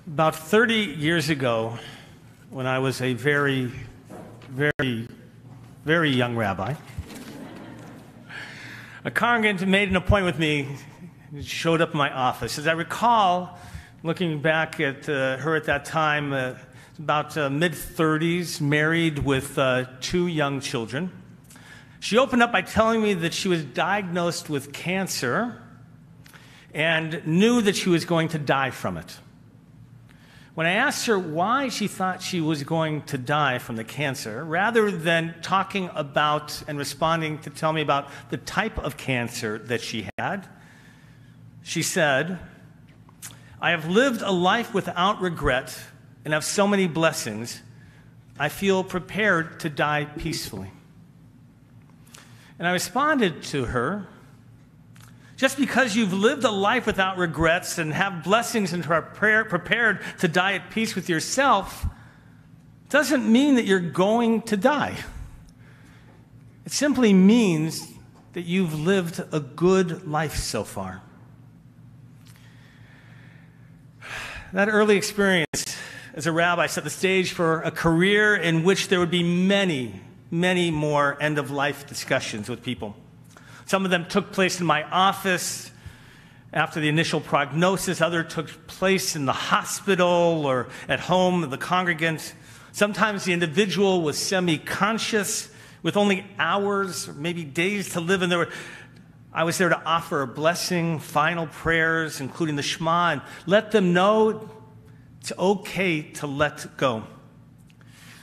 About 30 years ago, when I was a very young rabbi, a congregant made an appointment with me, showed up in my office. As I recall, looking back at her at that time, about mid-30s, married with 2 young children. She opened up by telling me that she was diagnosed with cancer and knew that she was going to die from it. When I asked her why she thought she was going to die from the cancer, rather than talking about and responding to tell me about the type of cancer that she had, she said, "I have lived a life without regret and have so many blessings, I feel prepared to die peacefully." And I responded to her, just because you've lived a life without regrets and have blessings and are prepared to die at peace with yourself, doesn't mean that you're going to die. It simply means that you've lived a good life so far. That early experience as a rabbi set the stage for a career in which there would be many more end-of-life discussions with people. Some of them took place in my office after the initial prognosis. Others took place in the hospital or at home, the congregant. Sometimes the individual was semi-conscious with only hours or maybe days to live. And I was there to offer a blessing, final prayers, including the Shema, and let them know it's okay to let go.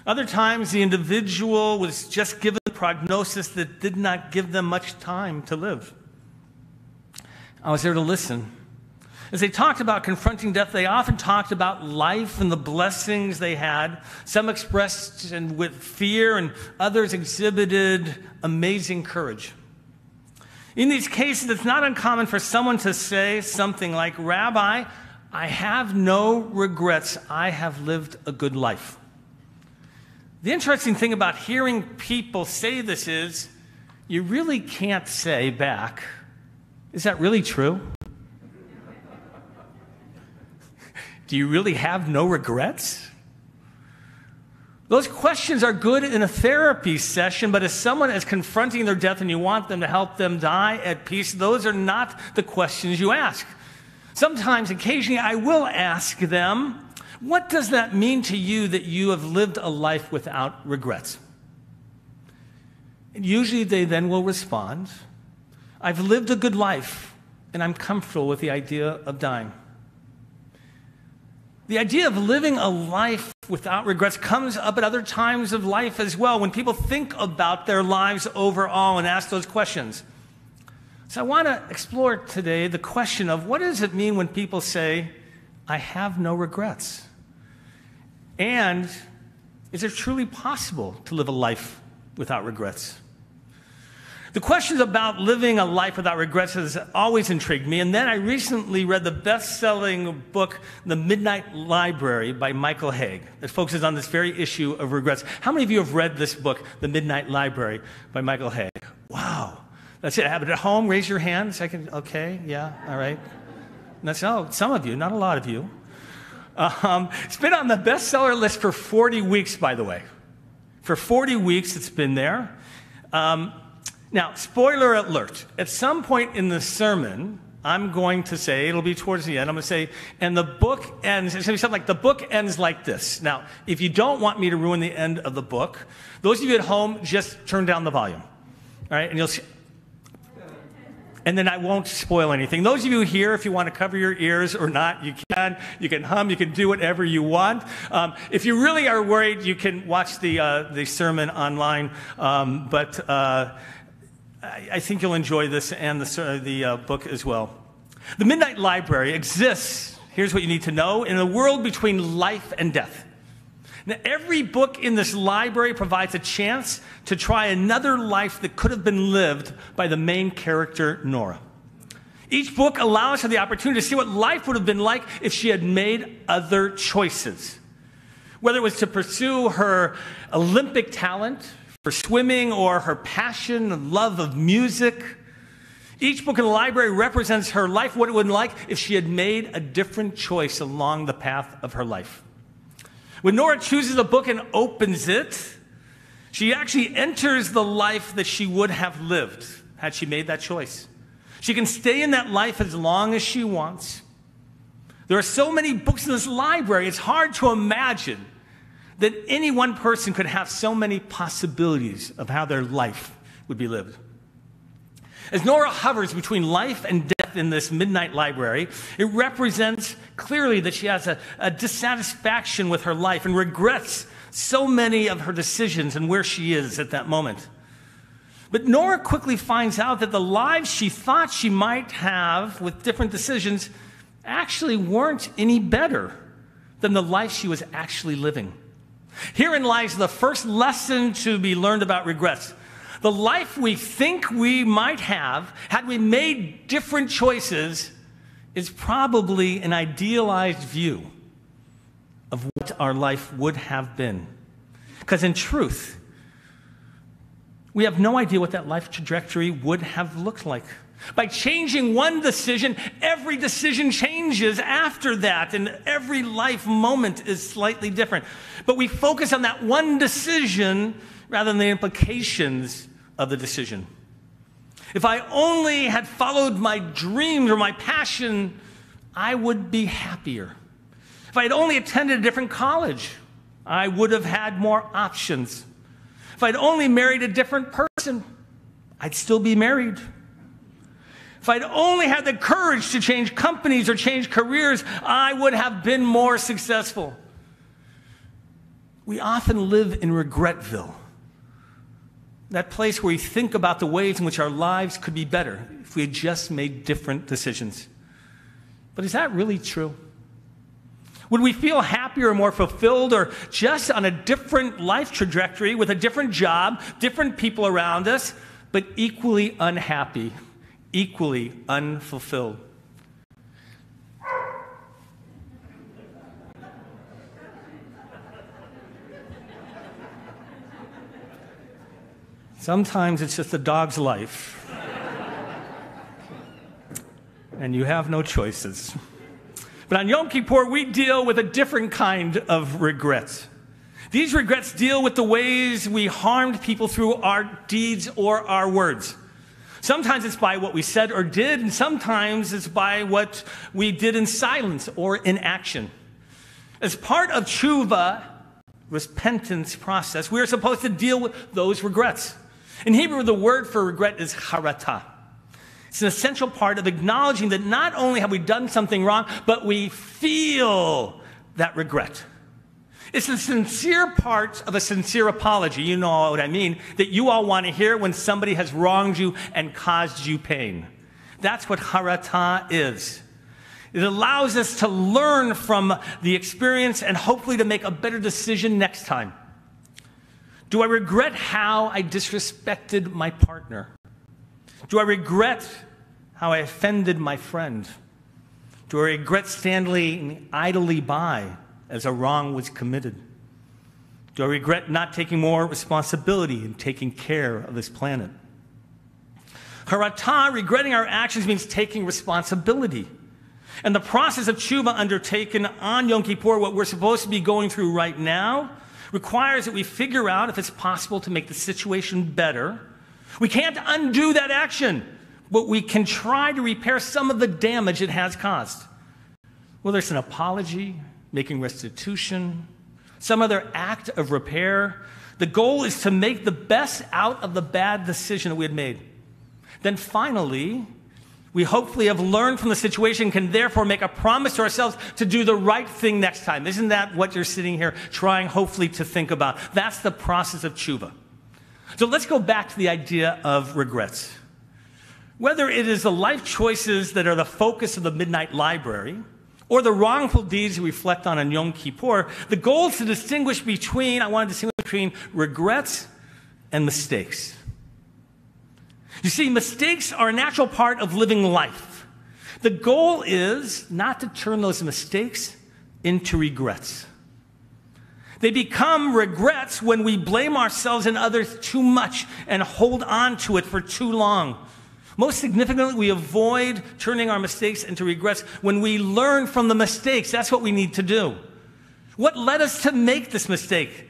Other times, the individual was just given a prognosis that did not give them much time to live. I was there to listen. As they talked about confronting death, they often talked about life and the blessings they had. Some expressed with fear, and others exhibited amazing courage. In these cases, it's not uncommon for someone to say something like, "Rabbi, I have no regrets. I have lived a good life." The interesting thing about hearing people say this is, you really can't say back, "Is that really true? Do you really have no regrets?" Those questions are good in a therapy session, but as someone is confronting their death and you want them to help them die at peace, those are not the questions you ask. Sometimes, occasionally, I will ask them, "What does that mean to you that you have lived a life without regrets?" And usually they then will respond, "I've lived a good life, and I'm comfortable with the idea of dying." The idea of living a life without regrets comes up at other times of life as well, when people think about their lives overall and ask those questions. So I want to explore today the question of, what does it mean when people say, "I have no regrets"? And is it truly possible to live a life without regrets? The questions about living a life without regrets has always intrigued me. And then I recently read the best-selling book, The Midnight Library by Michael Haig, that focuses on this very issue of regrets. How many of you have read this book, The Midnight Library by Michael Haig? Wow. That's it. Have it at home. Raise your hands. Okay. Yeah. All right. Some of you, not a lot of you. It's been on the bestseller list for 40 weeks, by the way. For 40 weeks, it's been there. Now, spoiler alert. At some point in the sermon, I'm going to say, it'll be towards the end, I'm going to say, and the book ends, it's going to be something like, the book ends like this. Now, if you don't want me to ruin the end of the book, those of you at home, just turn down the volume. All right? And you'll see. And then I won't spoil anything. Those of you here, if you want to cover your ears or not, you can. You can hum. You can do whatever you want. If you really are worried, you can watch the sermon online. But I think you'll enjoy this and the book as well. The Midnight Library exists, here's what you need to know, in a world between life and death. Now, every book in this library provides a chance to try another life that could have been lived by the main character, Nora. Each book allows her the opportunity to see what life would have been like if she had made other choices. Whether it was to pursue her Olympic talent for swimming or her passion and love of music, Each book in the library represents her life, what it would be like if she had made a different choice along the path of her life. When Nora chooses a book and opens it, she actually enters the life that she would have lived had she made that choice. She can stay in that life as long as she wants. There are so many books in this library, it's hard to imagine that any one person could have so many possibilities of how their life would be lived. As Nora hovers between life and death in this midnight library, it represents clearly that she has a dissatisfaction with her life and regrets so many of her decisions and where she is at that moment. But Nora quickly finds out that the lives she thought she might have with different decisions actually weren't any better than the life she was actually living. Herein lies the first lesson to be learned about regrets. The life we think we might have, had we made different choices, is probably an idealized view of what our life would have been. Because in truth, we have no idea what that life trajectory would have looked like. By changing one decision, every decision changes after that, and every life moment is slightly different. But we focus on that one decision rather than the implications of the decision. If I only had followed my dreams or my passion, I would be happier. If I had only attended a different college, I would have had more options. If I'd only married a different person, I'd still be married. If I'd only had the courage to change companies or change careers, I would have been more successful. We often live in Regretville, that place where we think about the ways in which our lives could be better if we had just made different decisions. But is that really true? Would we feel happier or more fulfilled or just on a different life trajectory with a different job, different people around us, but equally unhappy, equally unfulfilled? Sometimes it's just a dog's life, and you have no choices. But on Yom Kippur, we deal with a different kind of regrets. These regrets deal with the ways we harmed people through our deeds or our words. Sometimes it's by what we said or did, and sometimes it's by what we did in silence or in action. As part of tshuva, repentance process, we are supposed to deal with those regrets. In Hebrew, the word for regret is charata. It's an essential part of acknowledging that not only have we done something wrong, but we feel that regret. It's the sincere part of a sincere apology, you know what I mean, that you all want to hear when somebody has wronged you and caused you pain. That's what charata is. It allows us to learn from the experience and hopefully to make a better decision next time. Do I regret how I disrespected my partner? Do I regret how I offended my friend? Do I regret standing idly by as a wrong was committed? Do I regret not taking more responsibility in taking care of this planet? Harata, regretting our actions, means taking responsibility. And the process of tshuva undertaken on Yom Kippur, what we're supposed to be going through right now, requires that we figure out if it's possible to make the situation better. We can't undo that action, but we can try to repair some of the damage it has caused. Whether it's an apology, making restitution, some other act of repair, the goal is to make the best out of the bad decision that we had made. Then finally, we hopefully have learned from the situation and can therefore make a promise to ourselves to do the right thing next time. Isn't that what you're sitting here trying hopefully to think about? That's the process of tshuva. So let's go back to the idea of regrets. Whether it is the life choices that are the focus of the Midnight Library or the wrongful deeds we reflect on Yom Kippur, the goal is to distinguish between, I want to distinguish between regrets and mistakes. You see, mistakes are a natural part of living life. The goal is not to turn those mistakes into regrets. They become regrets when we blame ourselves and others too much and hold on to it for too long. Most significantly, we avoid turning our mistakes into regrets when we learn from the mistakes. That's what we need to do. What led us to make this mistake?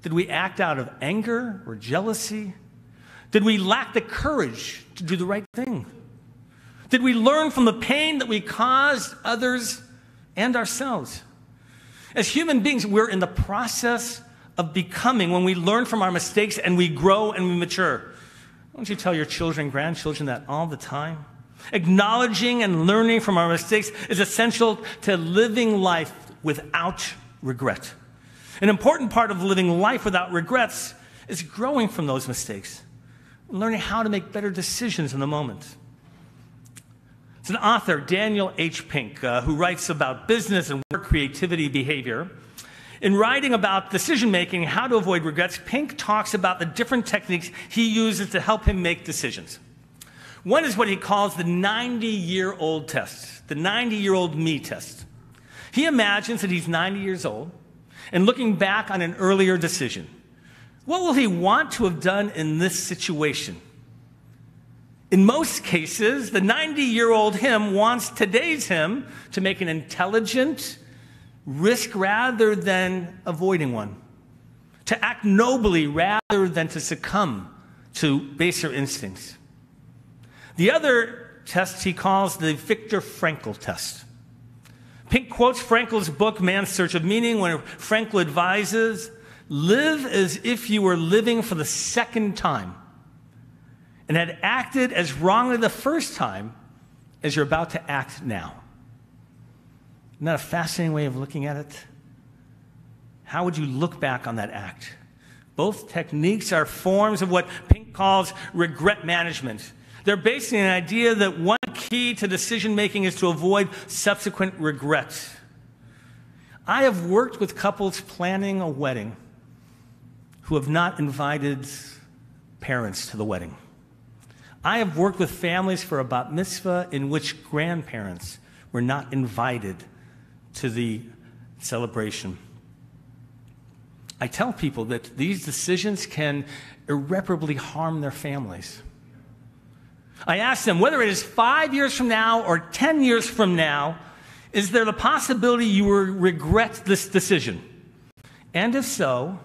Did we act out of anger or jealousy? Did we lack the courage to do the right thing? Did we learn from the pain that we caused others and ourselves? As human beings, we're in the process of becoming when we learn from our mistakes and we grow and we mature. Don't you tell your children and grandchildren that all the time? Acknowledging and learning from our mistakes is essential to living life without regret. An important part of living life without regrets is growing from those mistakes, learning how to make better decisions in the moment. It's an author, Daniel H. Pink, who writes about business and work creativity behavior. In writing about decision-making and how to avoid regrets, Pink talks about the different techniques he uses to help him make decisions. One is what he calls the 90-year-old test, the 90-year-old me test. He imagines that he's 90 years old and looking back on an earlier decision. What will he want to have done in this situation? In most cases, the 90-year-old him wants today's him to make an intelligent risk rather than avoiding one, to act nobly rather than to succumb to baser instincts. The other test he calls the Viktor Frankel test. Pink quotes Frankel's book, Man's Search of Meaning, when Frankel advises, live as if you were living for the second time and had acted as wrongly the first time as you're about to act now. Isn't that a fascinating way of looking at it? How would you look back on that act? Both techniques are forms of what Pink calls regret management. They're based on the idea that one key to decision-making is to avoid subsequent regret. I have worked with couples planning a wedding who have not invited parents to the wedding. I have worked with families for a bat mitzvah in which grandparents were not invited to the celebration. I tell people that these decisions can irreparably harm their families. I ask them, whether it is 5 years from now or 10 years from now, is there the possibility you will regret this decision? And if so,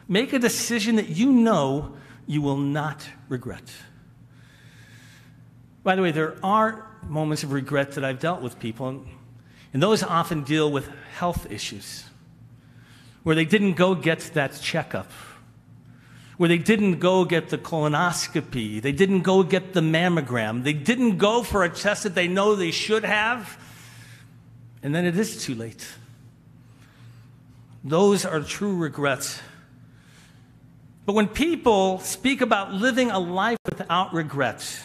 make a decision that you know you will not regret. By the way, there are moments of regret that I've dealt with people, and those often deal with health issues, where they didn't go get that checkup, where they didn't go get the colonoscopy, they didn't go get the mammogram, they didn't go for a test that they know they should have, and then it is too late. Those are true regrets. But when people speak about living a life without regrets,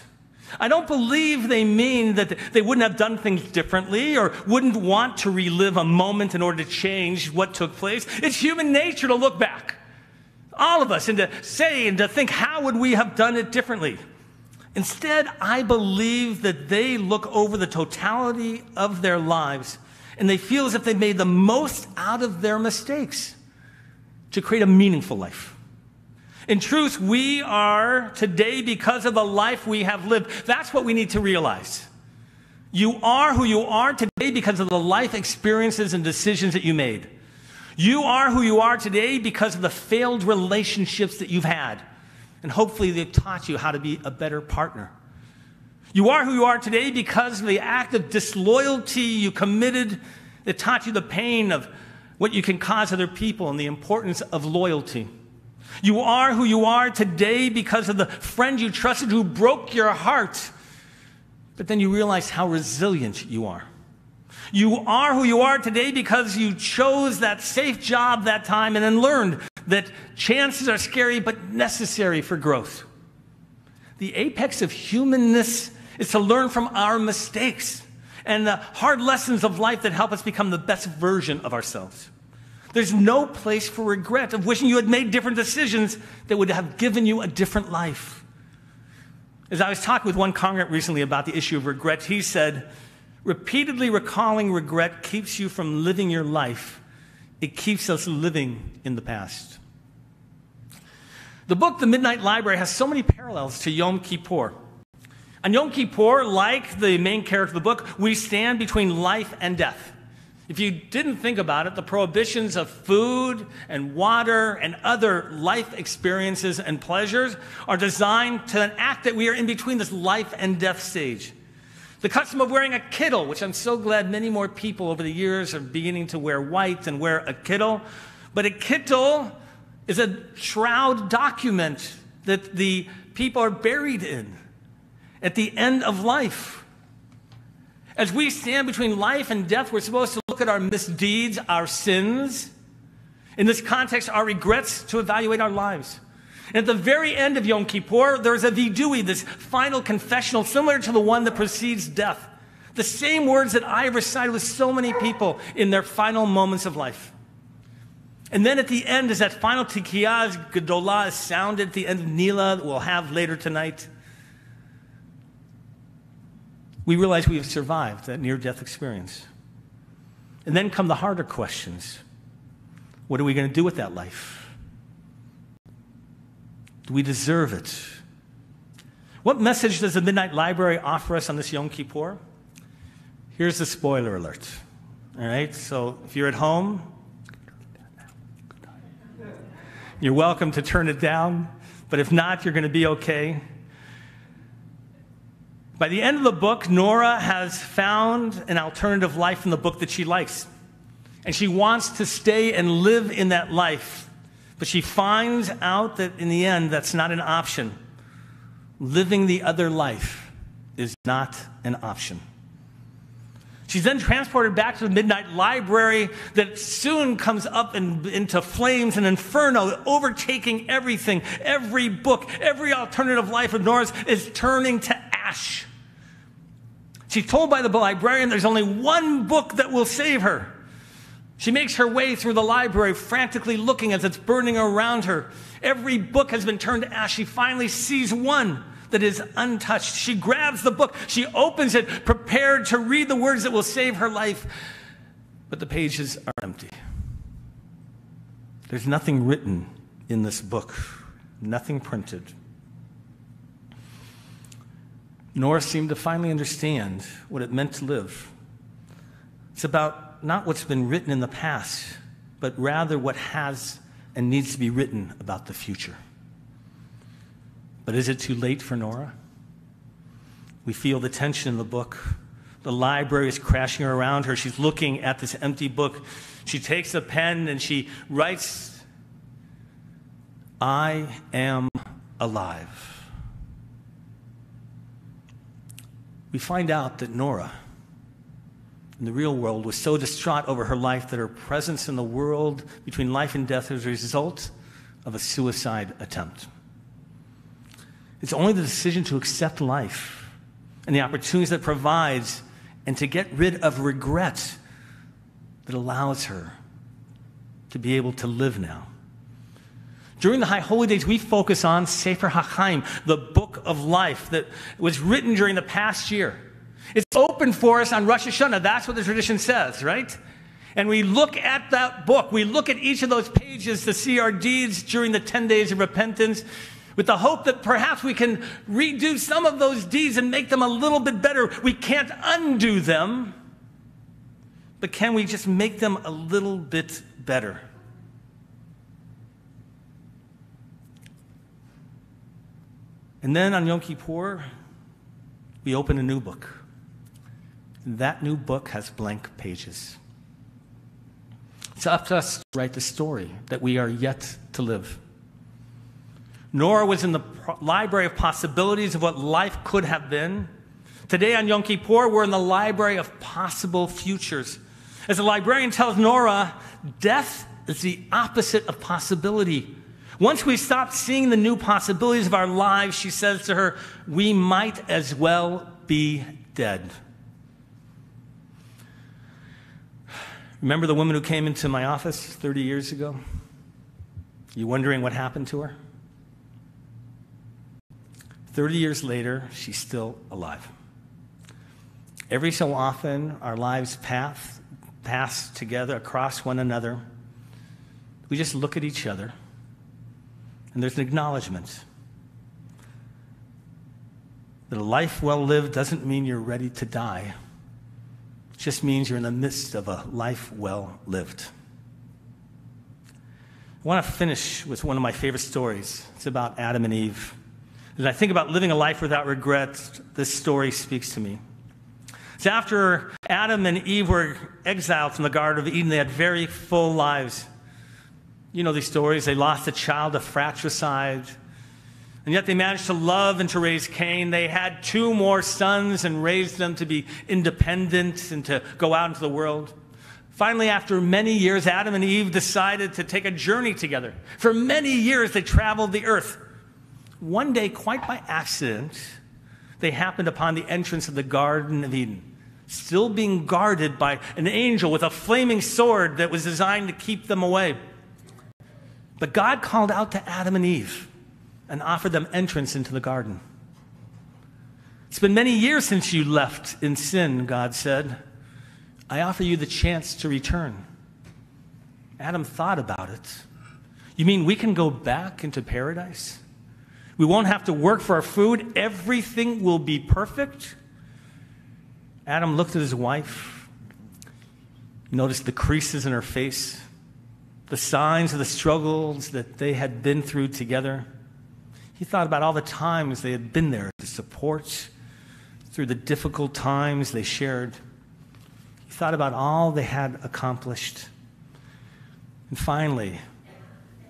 I don't believe they mean that they wouldn't have done things differently or wouldn't want to relive a moment in order to change what took place. It's human nature to look back, all of us, and to say and to think, how would we have done it differently? Instead, I believe that they look over the totality of their lives and they feel as if they made the most out of their mistakes to create a meaningful life. In truth, we are today because of the life we have lived. That's what we need to realize. You are who you are today because of the life experiences and decisions that you made. You are who you are today because of the failed relationships that you've had. And hopefully they've taught you how to be a better partner. You are who you are today because of the act of disloyalty you committed that taught you the pain of what you can cause other people and the importance of loyalty. You are who you are today because of the friend you trusted who broke your heart, but then you realized how resilient you are. You are who you are today because you chose that safe job that time and then learned that chances are scary but necessary for growth. The apex of humanness is to learn from our mistakes and the hard lessons of life that help us become the best version of ourselves. There's no place for regret of wishing you had made different decisions that would have given you a different life. As I was talking with one congregant recently about the issue of regret, he said, repeatedly recalling regret keeps you from living your life. It keeps us living in the past. The book, The Midnight Library, has so many parallels to Yom Kippur. On Yom Kippur, like the main character of the book, we stand between life and death. If you didn't think about it, the prohibitions of food and water and other life experiences and pleasures are designed to enact that we are in between this life and death stage. The custom of wearing a kittel, which I'm so glad many more people over the years are beginning to wear white and wear a kittel. But a kittel is a shroud document that the people are buried in at the end of life. As we stand between life and death, we're supposed to look at our misdeeds, our sins. In this context, our regrets, to evaluate our lives. And at the very end of Yom Kippur, there's a vidui, this final confessional, similar to the one that precedes death. The same words that I have recited with so many people in their final moments of life. And then at the end, as that final tikiyah gedolah is sounded at the end of Nila that we'll have later tonight, we realize we have survived that near-death experience. And then come the harder questions. What are we going to do with that life? Do we deserve it? What message does the Midnight Library offer us on this Yom Kippur? Here's the spoiler alert. All right, so if you're at home, you're welcome to turn it down. But if not, you're going to be okay. By the end of the book, Nora has found an alternative life in the book that she likes. And she wants to stay and live in that life. But she finds out that in the end, that's not an option. Living the other life is not an option. She's then transported back to the Midnight Library that soon comes up into flames and inferno, overtaking everything. Every book, every alternative life of Nora's is turning to ash. She's told by the librarian there's only one book that will save her. She makes her way through the library, frantically looking as it's burning around her. Every book has been turned to ash. She finally sees one that is untouched. She grabs the book. She opens it, prepared to read the words that will save her life. But the pages are empty. There's nothing written in this book, nothing printed. Nora seemed to finally understand what it meant to live. It's about not what's been written in the past, but rather what has and needs to be written about the future. But is it too late for Nora? We feel the tension in the book. The library is crashing around her. She's looking at this empty book. She takes a pen and she writes, "I am alive." We find out that Nora, in the real world, was so distraught over her life that her presence in the world between life and death was a result of a suicide attempt. It's only the decision to accept life and the opportunities that it provides and to get rid of regret that allows her to be able to live now. During the High Holy Days, we focus on Sefer HaChaim, the book of life that was written during the past year. It's open for us on Rosh Hashanah. That's what the tradition says, right? And we look at that book. We look at each of those pages to see our deeds during the 10 days of repentance with the hope that perhaps we can redo some of those deeds and make them a little bit better. We can't undo them, but can we just make them a little bit better? And then on Yom Kippur, we open a new book. And that new book has blank pages. It's up to us to write the story that we are yet to live. Nora was in the library of possibilities of what life could have been. Today on Yom Kippur, we're in the library of possible futures. As the librarian tells Nora, death is the opposite of possibility. Once we stop seeing the new possibilities of our lives, she says to her, we might as well be dead. Remember the woman who came into my office 30 years ago? You wondering what happened to her? 30 years later, she's still alive. Every so often, our lives pass together across one another. We just look at each other. And there's an acknowledgement that a life well lived doesn't mean you're ready to die. It just means you're in the midst of a life well lived. I want to finish with one of my favorite stories. It's about Adam and Eve. As I think about living a life without regrets, this story speaks to me. So after Adam and Eve were exiled from the Garden of Eden, they had very full lives. You know these stories. They lost a child to fratricide, and yet they managed to love and to raise Cain. They had 2 more sons and raised them to be independent and to go out into the world. Finally, after many years, Adam and Eve decided to take a journey together. For many years, they traveled the earth. One day, quite by accident, they happened upon the entrance of the Garden of Eden, still being guarded by an angel with a flaming sword that was designed to keep them away. But God called out to Adam and Eve and offered them entrance into the garden. It's been many years since you left in sin, God said. I offer you the chance to return. Adam thought about it. You mean we can go back into paradise? We won't have to work for our food. Everything will be perfect. Adam looked at his wife. He noticed the creases in her face, the signs of the struggles that they had been through together. He thought about all the times they had been there to support through the difficult times they shared. He thought about all they had accomplished. And finally,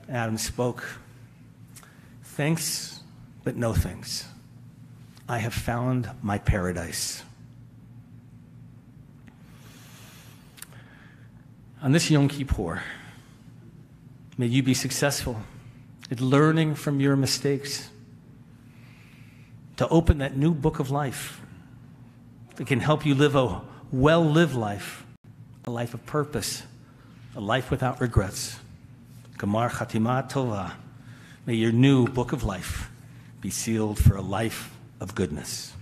Adam spoke. Thanks, but no thanks. I have found my paradise. On this Yom Kippur, may you be successful at learning from your mistakes, to open that new book of life that can help you live a well-lived life, a life of purpose, a life without regrets. Gamar Chatima Tova. May your new book of life be sealed for a life of goodness.